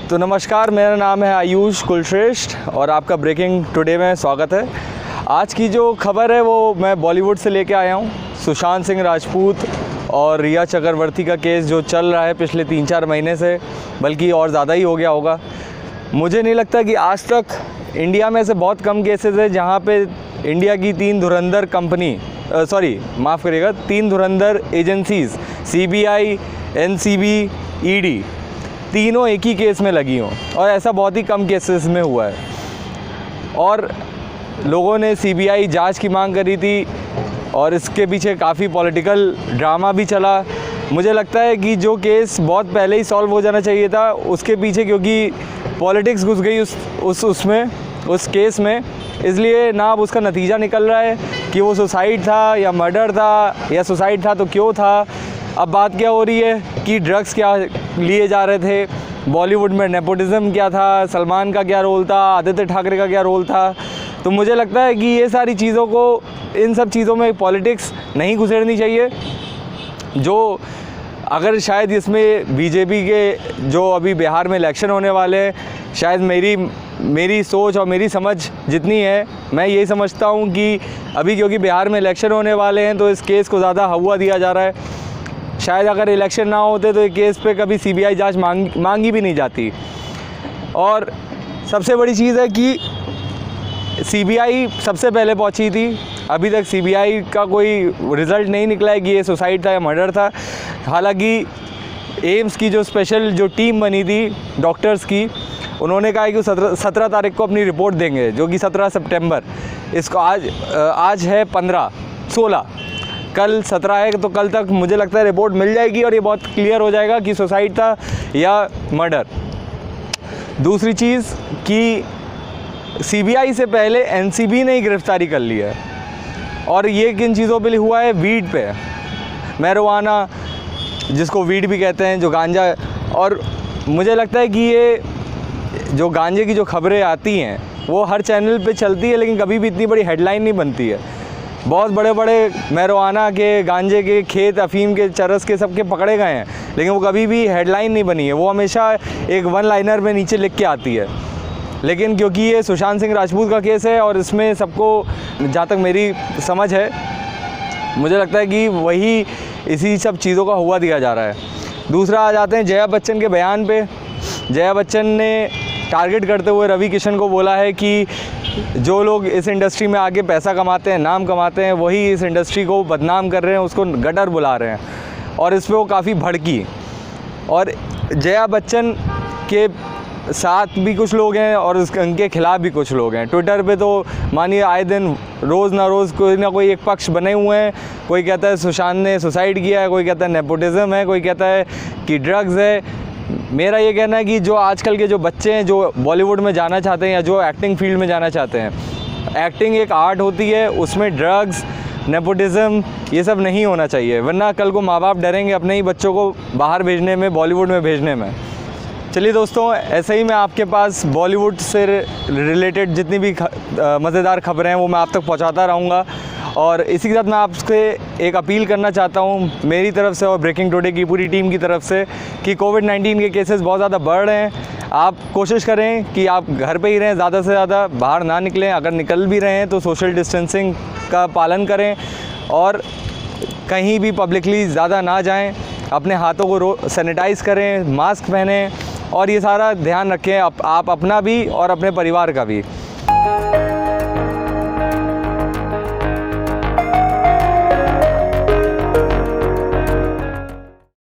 तो नमस्कार, मेरा नाम है आयुष कुलश्रेष्ठ और आपका ब्रेकिंग टुडे में स्वागत है। आज की जो खबर है वो मैं बॉलीवुड से लेके आया हूँ। सुशांत सिंह राजपूत और रिया चक्रवर्ती का केस जो चल रहा है पिछले 3-4 महीने से, बल्कि और ज़्यादा ही हो गया होगा। मुझे नहीं लगता कि आज तक इंडिया में से बहुत कम केसेस है जहाँ पे इंडिया की 3 धुरंधर कंपनी माफ़ करिएगा 3 धुरंधर एजेंसीज़ CBI, NCB, ED तीनों एक ही केस में लगी हों, और ऐसा बहुत ही कम केसेस में हुआ है। और लोगों ने CBI जांच की मांग करी थी और इसके पीछे काफ़ी पॉलिटिकल ड्रामा भी चला। मुझे लगता है कि जो केस बहुत पहले ही सॉल्व हो जाना चाहिए था, उसके पीछे क्योंकि पॉलिटिक्स घुस गई उस केस में, इसलिए ना अब उसका नतीजा निकल रहा है कि वो सुसाइड था या मर्डर था, या सुसाइड था तो क्यों था। अब बात क्या हो रही है कि ड्रग्स क्या लिए जा रहे थे, बॉलीवुड में नेपोटिज़म क्या था, सलमान का क्या रोल था, आदित्य ठाकरे का क्या रोल था। तो मुझे लगता है कि ये सारी चीज़ों को, इन सब चीज़ों में पॉलिटिक्स नहीं घुसेड़नी चाहिए। जो अगर शायद इसमें बीजेपी के जो अभी बिहार में इलेक्शन होने वाले हैं, शायद मेरी सोच और मेरी समझ जितनी है, मैं यही समझता हूँ कि अभी क्योंकि बिहार में इलेक्शन होने वाले हैं तो इस केस को ज़्यादा हवा दिया जा रहा है। शायद अगर इलेक्शन ना होते तो ये केस पे कभी CBI जांच मांगी भी नहीं जाती। और सबसे बड़ी चीज़ है कि CBI सबसे पहले पहुंची थी। अभी तक CBI का कोई रिज़ल्ट नहीं निकला है कि ये सुसाइड था या मर्डर था। हालांकि एम्स की जो स्पेशल टीम बनी थी डॉक्टर्स की, उन्होंने कहा है कि 17 तारीख को अपनी रिपोर्ट देंगे, जो कि 17 सितंबर। इसको आज है 16, कल 17 है, तो कल तक मुझे लगता है रिपोर्ट मिल जाएगी और ये बहुत क्लियर हो जाएगा कि सुसाइड था या मर्डर। दूसरी चीज़ कि CBI से पहले NCB ने ही गिरफ्तारी कर ली है, और ये किन चीज़ों पे हुआ है? वीड पे, मैरिजुआना जिसको वीड भी कहते हैं, जो गांजा। और मुझे लगता है कि ये जो गांजे की जो खबरें आती हैं वो हर चैनल पे चलती है, लेकिन कभी भी इतनी बड़ी हेडलाइन नहीं बनती है। बहुत बड़े बड़े मैरिजुआना के, गांजे के खेत, अफीम के, चरस के, सबके पकड़े गए हैं, लेकिन वो कभी भी हेडलाइन नहीं बनी है। वो हमेशा एक 1 लाइनर में नीचे लिख के आती है। लेकिन क्योंकि ये सुशांत सिंह राजपूत का केस है और इसमें सबको, जहाँ तक मेरी समझ है, मुझे लगता है कि वही इसी सब चीज़ों का हुआ दिया जा रहा है। दूसरा आ जाते हैं जया बच्चन के बयान पे। जया बच्चन ने टारगेट करते हुए रवि किशन को बोला है कि जो लोग इस इंडस्ट्री में आगे पैसा कमाते हैं, नाम कमाते हैं, वही इस इंडस्ट्री को बदनाम कर रहे हैं, उसको गटर बुला रहे हैं। और इस पर वो काफ़ी भड़की। और जया बच्चन के साथ भी कुछ लोग हैं और उनके खिलाफ़ भी कुछ लोग हैं। ट्विटर पे तो मानिए आए दिन रोज़ ना रोज़ कोई ना कोई एक पक्ष बने हुए हैं। कोई कहता है सुशांत ने सुसाइड किया है, कोई कहता है नेपोटिज़म है, कोई कहता है कि ड्रग्स है। मेरा ये कहना है कि जो आजकल के जो बच्चे हैं, जो बॉलीवुड में जाना चाहते हैं या जो एक्टिंग फील्ड में जाना चाहते हैं, एक्टिंग एक आर्ट होती है, उसमें ड्रग्स, नेपोटिज़म ये सब नहीं होना चाहिए, वरना कल को माँ बाप डरेंगे अपने ही बच्चों को बाहर भेजने में, बॉलीवुड में भेजने में। चलिए दोस्तों, ऐसे ही मैं आपके पास बॉलीवुड से रिलेटेड जितनी भी मज़ेदार खबरें हैं वो मैं आप तक पहुंचाता रहूँगा। और इसी के साथ मैं आपसे एक अपील करना चाहता हूँ मेरी तरफ से और ब्रेकिंग टुडे की पूरी टीम की तरफ से कि कोविड-19 के केसेस बहुत ज़्यादा बढ़ रहे हैं। आप कोशिश करें कि आप घर पे ही रहें, ज़्यादा से ज़्यादा बाहर ना निकलें। अगर निकल भी रहे हैं तो सोशल डिस्टेंसिंग का पालन करें और कहीं भी पब्लिकली ज़्यादा ना जाएं। अपने हाथों को सैनिटाइज़ करें, मास्क पहनें और ये सारा ध्यान रखें, आप अपना भी और अपने परिवार का भी।